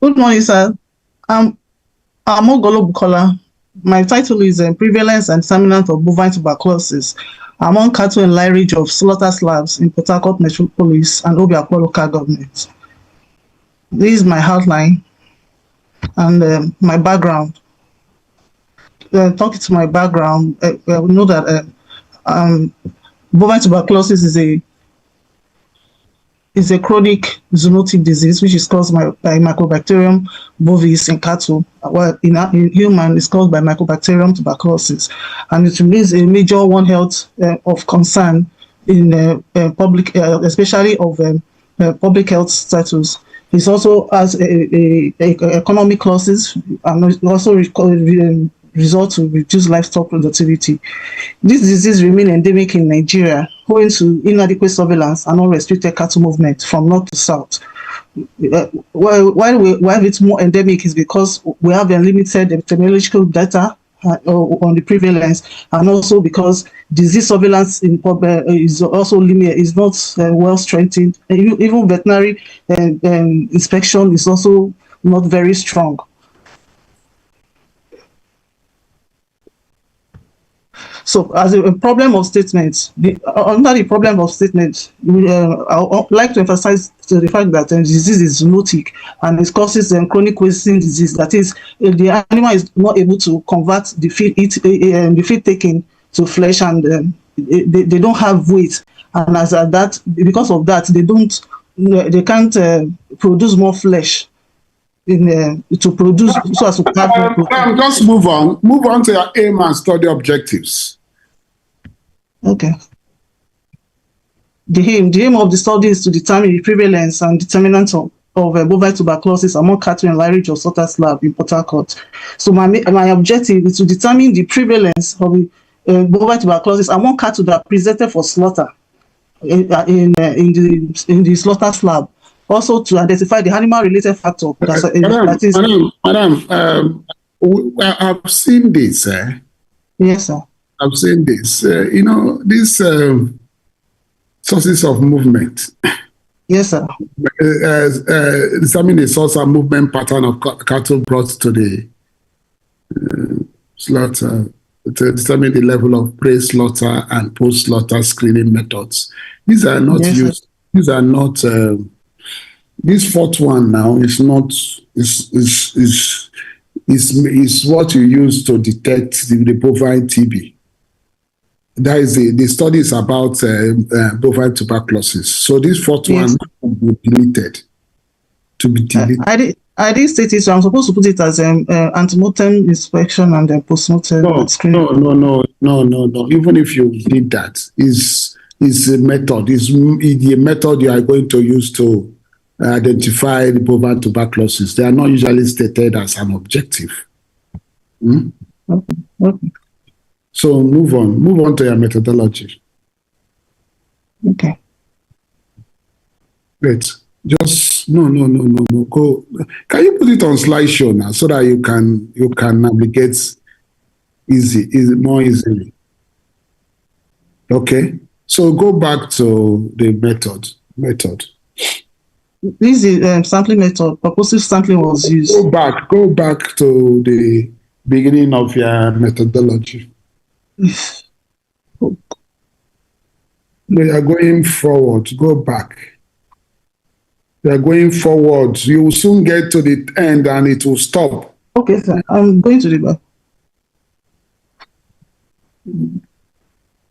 Good morning, sir. I'm Ogolo Bukola. My title is Prevalence and Determinants of Bovine Tuberculosis among cattle and Lairage of slaughter slabs in Port Harcourt, Metropolis, and Obio local government. This is my outline and my background. Talking to my background, we know that bovine tuberculosis is a chronic zoonotic disease which is caused by Mycobacterium bovis in cattle, while in human it's caused by Mycobacterium tuberculosis, and it remains a major One Health of concern in public, especially of public health status. It also has a economic losses and also result to reduce livestock productivity. This disease remains endemic in Nigeria owing to inadequate surveillance and unrestricted cattle movement from north to south. Why it's more endemic is because we have unlimited epidemiological data on the prevalence, and also because disease surveillance in is also limited, is not well strengthened. Even veterinary inspection is also not very strong. So, as a problem of statements, under the problem of statements, I would like to emphasize the fact that the disease is zoonotic and it causes chronic wasting disease. That is, if the animal is not able to convert the feed taken to flesh, and they don't have weight, and as that, because of that, they can't produce more flesh. To produce, so as to have just move on to your aim and study objectives. Okay. The aim of the study is to determine the prevalence and determinants of bovine tuberculosis among cattle and Lairage of slaughter slab in Port Harcourt. So my objective is to determine the prevalence of bovine tuberculosis among cattle that are presented for slaughter in the slaughter slab. Also to identify the animal-related factor. Madam, I've seen this. Yes, sir. I've seen this. These sources of movement. Yes, sir. Determine the source and movement pattern of cattle brought to the slaughter, to determine the level of pre-slaughter and post-slaughter screening methods. These are not used. Sir. These are not. This fourth one now is not is what you use to detect the bovine TB. That is the studies about bovine tuberculosis. So this fourth one will be deleted. To be deleted. I didn't state it, so I'm supposed to put it as ante-mortem inspection and then post-mortem screening. No. Even if you did that, is a method. Is the method you are going to use to identify the bovine tuberculosis. They are not usually stated as an objective. Okay. So move on to your methodology. Okay. Great. Just no. Go. Can you put it on slideshow now so that you can navigate more easily? Okay. So go back to the method. This is sampling method. Purposive sampling was used. Go back to the beginning of your methodology. We are going forward. Go back. We are going forward. You will soon get to the end and it will stop. Okay, sir. I'm going to the back.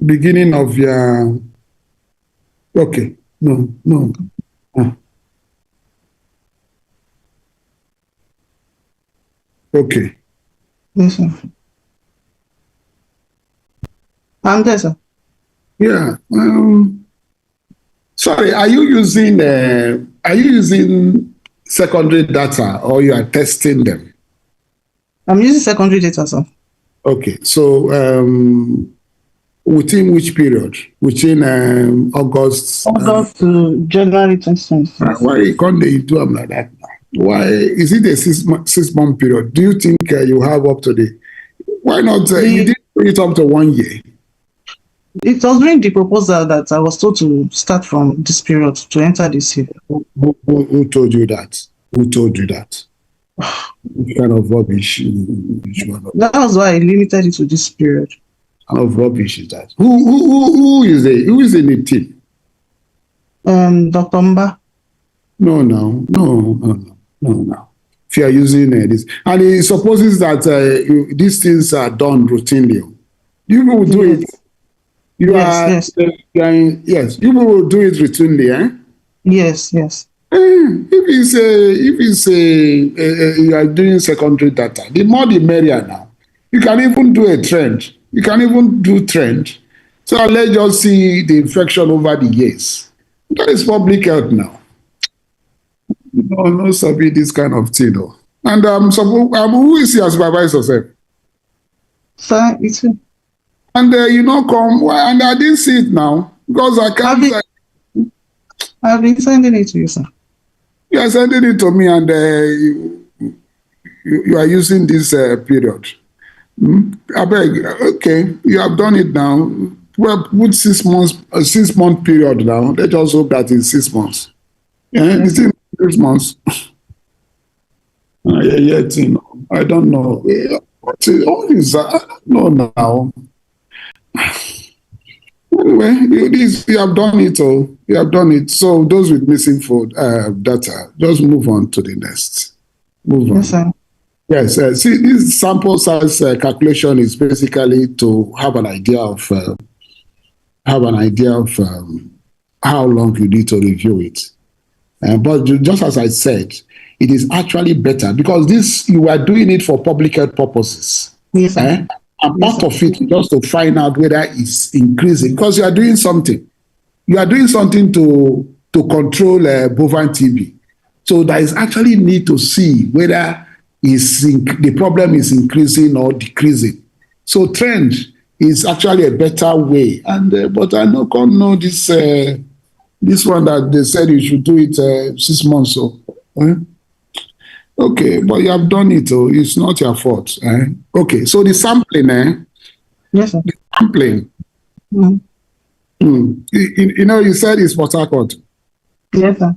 Beginning of your. Okay. No. Okay. Yes, sir. I'm there, sir. Yeah. Sorry, are you using secondary data or you are testing them? I'm using secondary data, sir. Okay. So within which period? Within August? August to January 2020. Why can't they do them like that? Why is it a 6 month period? Do you think you have up to the? Why not? You didn't bring it up to 1 year. It was during the proposal that I was told to start from this period to enter this year. Who told you that? Who told you that? Kind of rubbish. Which That's why I limited it to this period. kind of rubbish is that? Who is in the team? Dr. Mba. No. If you are using this, and it supposes that these things are done routinely. You will do it. Yes. Yes. You will do it routinely, eh? Yes. If you are doing secondary data, the more the merrier now. You can even do a trend. You can even do trend. So let's just see the infection over the years. That is public health now. No, sabi this kind of thing, though. And who is your supervisor, sir? Sir, it's And come and I didn't see it now because I can't. I've been sending it to you, sir. You are sending it to me, and you are using this period. I beg, okay, you have done it now. Well, put 6 months, a 6-month period now. Let's just hope that it's 6 months. Yeah, it's in 6 months. I don't know. All is no now. Anyway, you have done it all. You have done it. So those with missing food data, just move on to the next. Move on. Yes, sir. Yes. See, this sample size calculation is basically to have an idea of how long you need to review it. But just as I said, it is actually better because you are doing it for public health purposes. Yes, sir. And part of it just to find out whether it's increasing because you are doing something. You are doing something to control bovine TB. So there is actually need to see whether the problem is increasing or decreasing. So trend is actually a better way. And but I don't know this one that they said you should do it 6 months. So okay, but you have done it. Oh, it's not your fault. Okay, so the sampling. Yes, sir. The sampling. You said it's Port Harcourt. Yes, sir.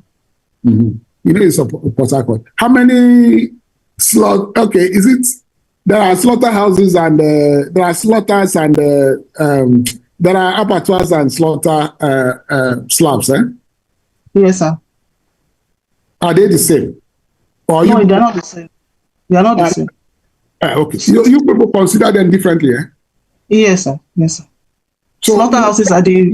It's Port Harcourt. How many okay, is it there are slaughterhouses and there are slaughters and there are abattoirs and slaughter slabs, eh? Yes, sir. Are they the same? Or No, they're not the same. They are not the same. Okay. You people consider them differently, eh? Yes, sir. Yes, sir. So, slaughterhouses are the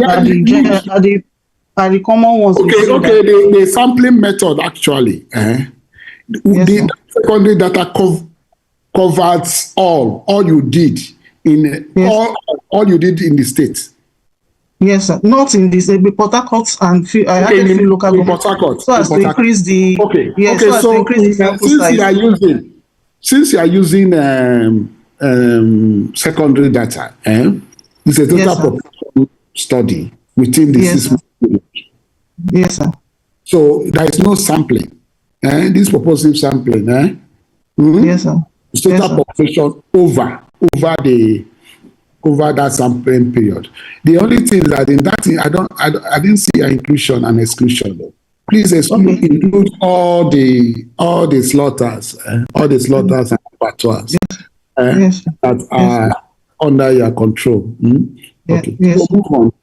common ones. Okay. The sampling method actually, the secondary data covers all you did in all you did in the state. Yes, sir. Not in this. Port Harcourt and I had a few local governments. So as to increase the so increase the since you are using secondary data, it's a total population study within the 6 months period. Yes, sir. So there is no sampling. This purposive sampling, Yes, sir. It's total population over that sampling period. The only thing that in that thing, I didn't see an inclusion and exclusion though. Please include all the slaughters, and abattoirs that are under your control. Okay. Yes. So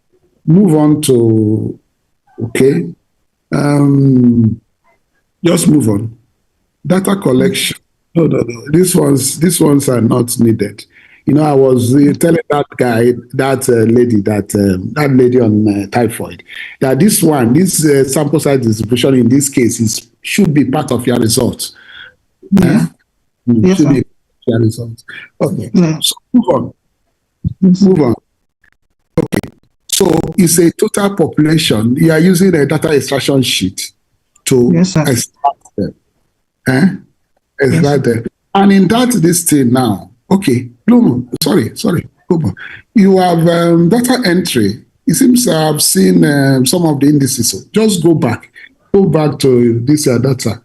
move on to just move on. Data collection. No. These ones are not needed. I was telling that guy, that lady on typhoid, that this sample size distribution in this case should be part of your results. Yes. Should be your results. Okay. So move on. Okay. So it's a total population. You are using a data extraction sheet to extract them. Extract them. And in this thing now, okay. No, sorry. You have data entry. It seems I've seen some of the indices. So just go back to this data.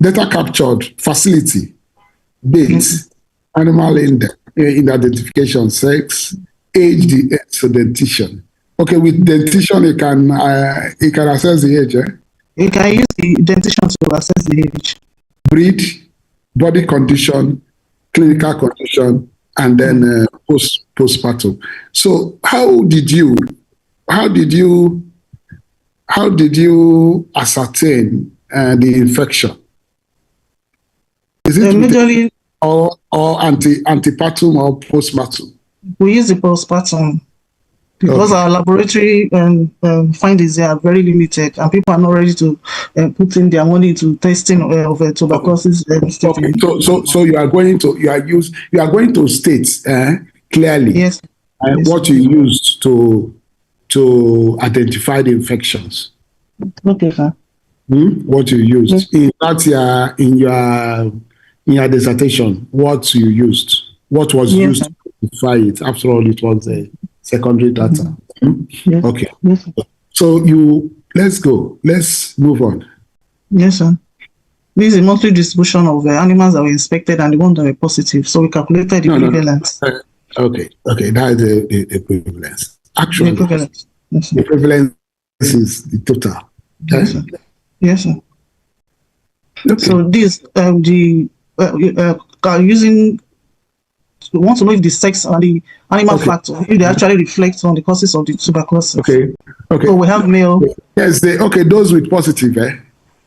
Data captured, facility, date, animal index, in identification, sex, age, the so dentition. Okay, with dentition, you can assess the age. You can use the dentition to assess the age. Breed. body condition, clinical condition, and then postpartum. So how did you ascertain the infection? Is it Majorly, or antepartum or postpartum? we use the postpartum because our laboratory findings are very limited, and people are not ready to put in their money into testing of tuberculosis. Okay, so you are going to state clearly Yes. what you used to identify the infections. Okay, sir. What you used in your dissertation, what you used, what was used to identify it. After all, it was a secondary data. Yes. Okay. Yes. So let's move on. Yes, sir. This is a monthly distribution of animals that were inspected and the ones that were positive. So we calculated the prevalence. Okay, that is the prevalence. Actually, the prevalence. Yes, the prevalence is the total. Yes, sir. Yes, sir. Okay. So this using, we want to know if the sex and the animal factor, if they actually reflect on the causes of the tuberculosis. Okay. So we have male. Yes, those with positive,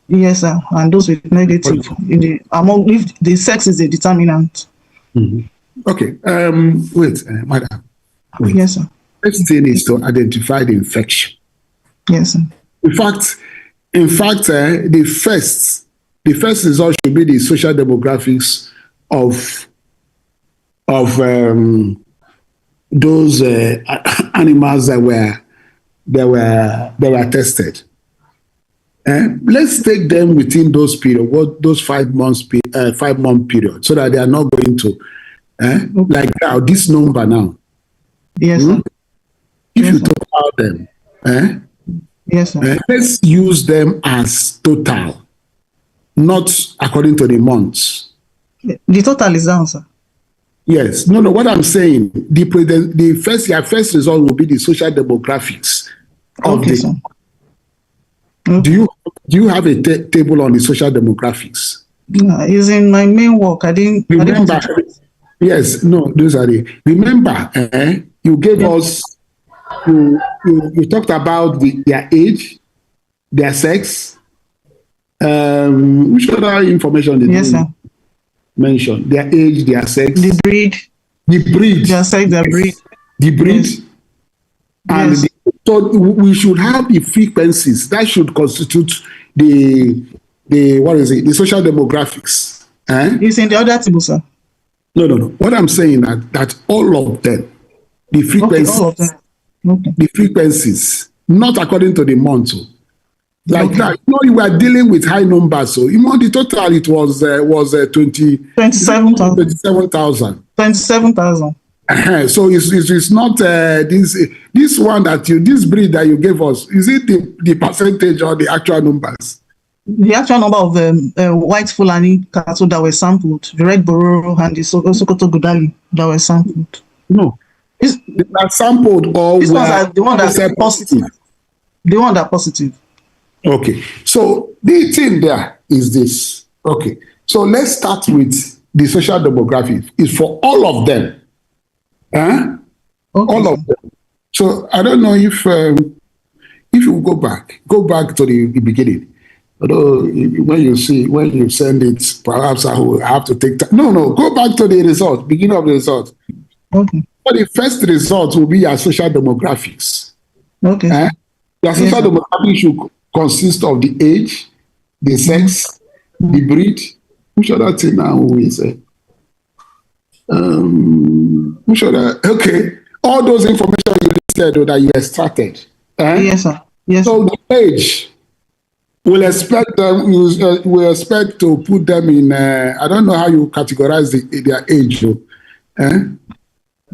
Yes, sir, and those with negative. If the sex is a determinant. Okay. Wait, madam. Wait. Yes, sir. First thing is to identify the infection. Yes, sir. In fact, the first result should be the social demographics of those animals that were tested. Let's take them within those period, those 5 month period, so that they are not going to like now this number now. Yes, sir. If you talk about them, yes, sir. Let's use them as total, not according to the months. The total is down, sir. Yes. No. What I'm saying, your first result will be the social demographics of okay, sir. Do you have a table on the social demographics? It's in my main work. I didn't remember. Yes. No. Those are the. Remember, you gave us. You talked about their age, their sex. Which other information did you mention? Their age, their sex, the breed, their sex, their breed, the breed, and so we should have the frequencies that should constitute the the social demographics. It's in the other table, sir. No. What I'm saying that all of them, the frequencies. All of them. The frequencies, not according to the month. Like that, you were dealing with high numbers. So, the total it was 27,000. 27,000. So it's not this one this breed that you gave us. Is it the percentage or the actual numbers? The actual number of white Fulani cattle that were sampled, the red Bororo and the Sokoto Gudali that were sampled. No. They are sampled or these ones are the one that are positive. The one that are positive. Okay. So the thing there is this. Okay. So let's start with the social demographic. It's for all of them. All of them. So I don't know if you go back to the beginning. Although when you send it, perhaps I will have to take time. No, go back to the result, beginning of the result. Okay. So the first result will be your social demographics. Okay. Your social demographics should consist of the age, the sex, the breed. Which other thing now we say? Which other? Okay. All those information you listed or that you extracted. Yes, sir. Yes. So the age, we'll expect them. We expect to put them in. I don't know how you categorize their age.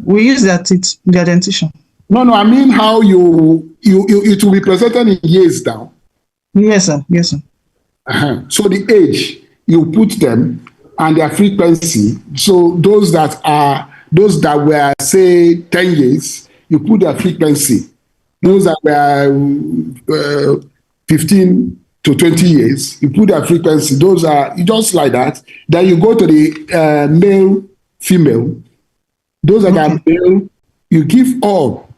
We use their teeth, their dentition. No. I mean how you it will be presented in years now. Yes, sir. Yes, sir. So the age you put them and their frequency. So those that were say 10 years, you put their frequency. Those that were 15 to 20 years. You put their frequency. Those are just like that. Then you go to the male, female. Those that are male, you give all.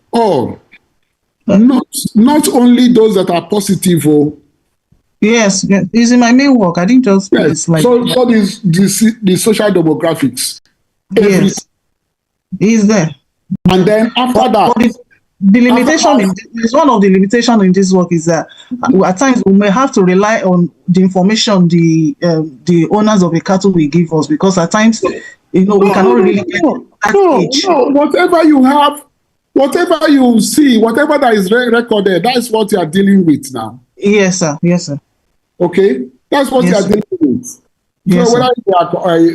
Not only those that are positive. Yes, it's in my main work. I didn't just put Yes. this So the social demographics. Yes, is there. And then after that, the limitation is one of the limitations in this work is that at times we may have to rely on the information the owners of the cattle will give us, because at times we cannot really get that age. Whatever you have, whatever you see, whatever that is recorded, that's what you are dealing with now. Yes, sir. Yes, sir. Okay, that's what you are dealing with. Yes, so whether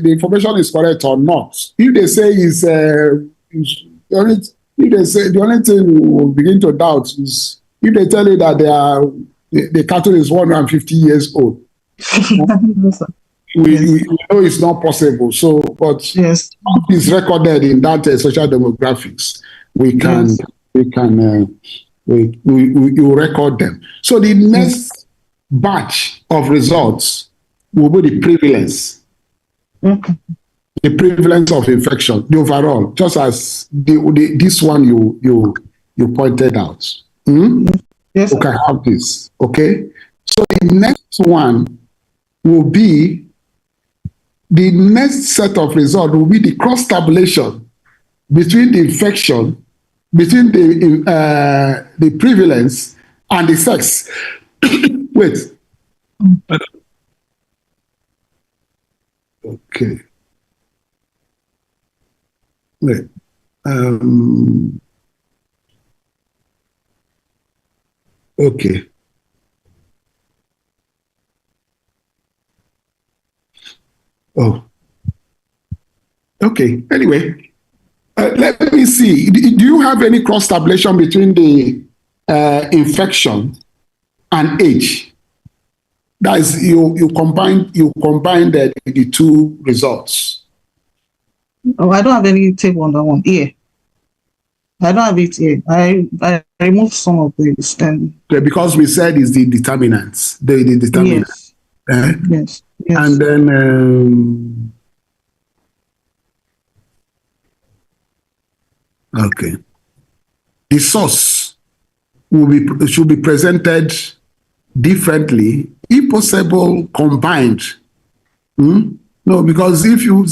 the information is correct or not, if they say the only thing we will begin to doubt is if they tell you that the cattle is 150 years old. We know it's not possible. So, but yes, it's recorded in that social demographics. We record them. So the next batch of results will be the prevalence. Okay. The prevalence of infection, the overall, just as this one you pointed out. Yes. Okay, have this. Okay. So the next one will be the next set of results will be the cross tabulation between the infection, between the prevalence and the sex. Wait. Okay. Wait. Okay. Oh. Okay. Anyway, let me see. Do you have any cross tabulation between the infection and age? That is, you combine the two results. Oh, I don't have any table on that one here. I don't have it here. I removed some of this. Okay, because we said it's the determinants. The determinants. Yes. Yes. And then okay, the source should be presented differently, if possible, combined. No, because if you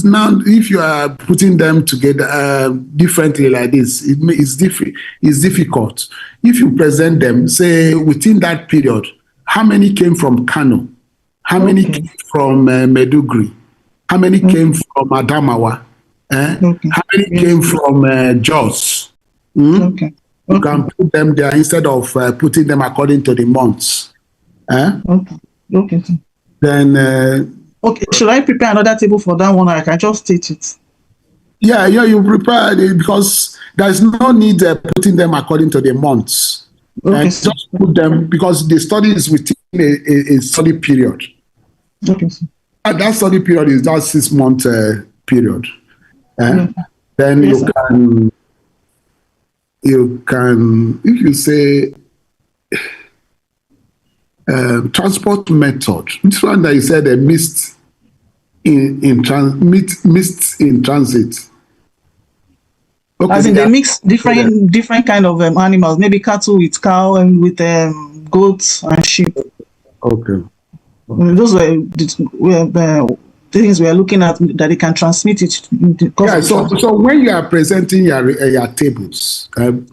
are putting them together differently like this, it's difficult. If you present them, say within that period, how many came from Kano, how many came from Meduguri, how many came from Adamawa, how many came from Jos. You can put them there instead of putting them according to the months. Okay. Then. Okay, should I prepare another table for that one, or I can just state it? Yeah, you prepare it because there's no need putting them according to the months. Okay. Just put them because the study is within a study period. Okay. And that study period is just 6 month period. Then yes, you can if you say transport method. This one that you said missed in transit. Okay, as in they mix different kind of animals, maybe cattle with cow and with goats and sheep. Okay. Those were the things we are looking at that they can transmit it. Yeah. So when you are presenting your tables,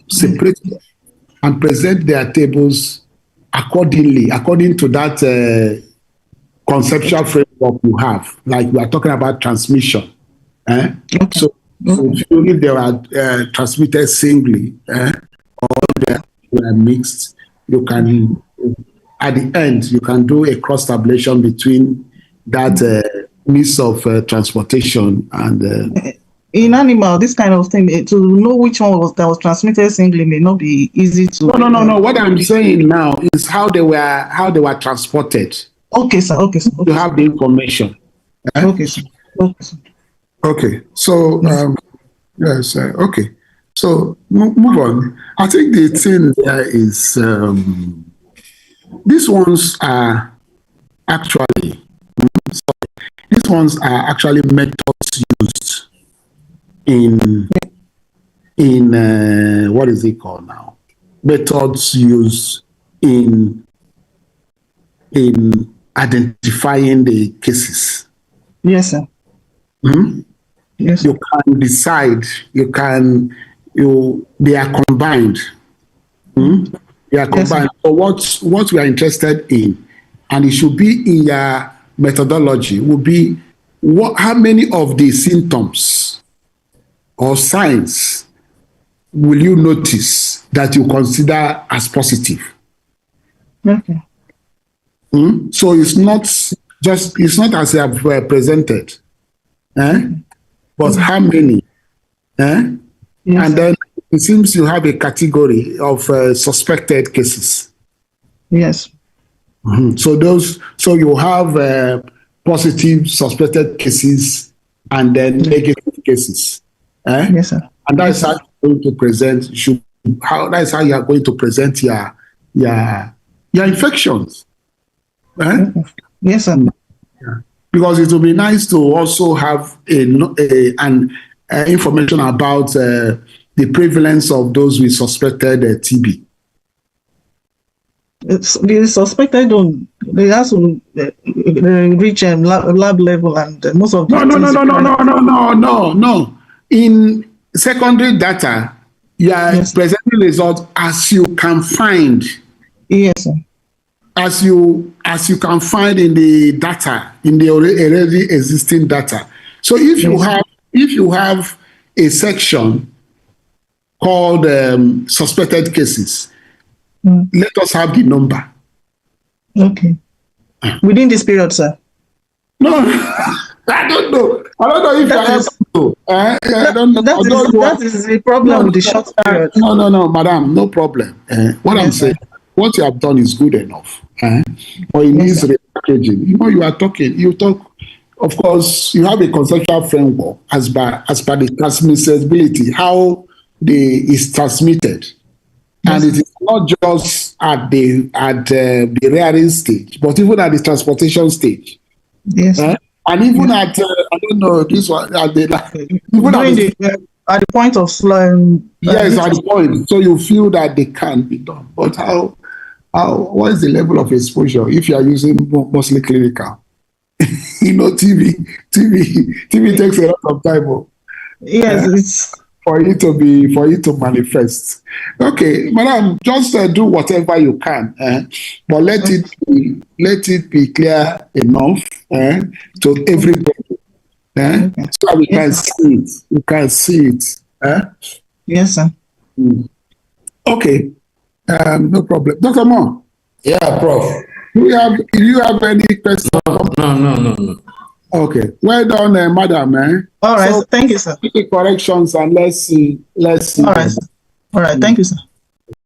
separate and present their tables according to that conceptual framework you have, like we are talking about transmission. So if they are transmitted singly or they are mixed, you can, at the end, you can do a cross tabulation between that means of transportation and. In animal, this kind of thing, to know which one was transmitted singly may not be easy to. No. What I'm saying now is how they were transported. Okay, sir. You have the information. Okay, sir. Okay. So yes. Okay. So move on. I think the thing there is these ones are actually, these ones are actually methods used in what is it called now? Methods used in identifying the cases. Yes, sir. Yes. You can decide. They are combined. They are combined. Yes. So what we are interested in, and it should be in your methodology, will be how many of the symptoms or signs will you notice that you consider as positive? Okay. So it's not as you have presented, but how many? Yes. And then it seems you have a category of suspected cases. Yes. So you have positive suspected cases and then negative cases. Yes, sir. And that's how you're going to present. That's how you are going to present your infections. Yes, sir. Because it will be nice to also have an information about the prevalence of those with suspected TB. The suspected don't. They have to reach lab level, and most of the No. In secondary data, you are presenting results as you can find. Yes, sir. As you can find in the data, in the already existing data. So if you have a section called suspected cases, let us have the number. Okay. Within this period, sir? No, I don't know. I don't know if I have to. I don't know. That is the problem with the short period. No, madam, no problem. What I'm saying, what you have done is good enough. But it needs repackaging. You talk, of course, you have a conceptual framework as per the transmissibility, how is transmitted. And it is not just at the rearing stage, but even at the transportation stage. Yes. And even at I don't know this one at the at the point of slime. Yes, at the point. So you feel that they can be done, but what is the level of exposure if you are using mostly clinical? TB takes a lot of time. Yes, it's for it to manifest. Okay, madam, just do whatever you can, but let it be clear enough to everybody, so we can see it. You can see it. Yes, sir. Okay, no problem. Dr. Moore. Yeah, Prof. Do you have any questions? No. Okay, well done, madam. All right, so, thank you, sir. Make the corrections and let's see. All right, thank you, sir.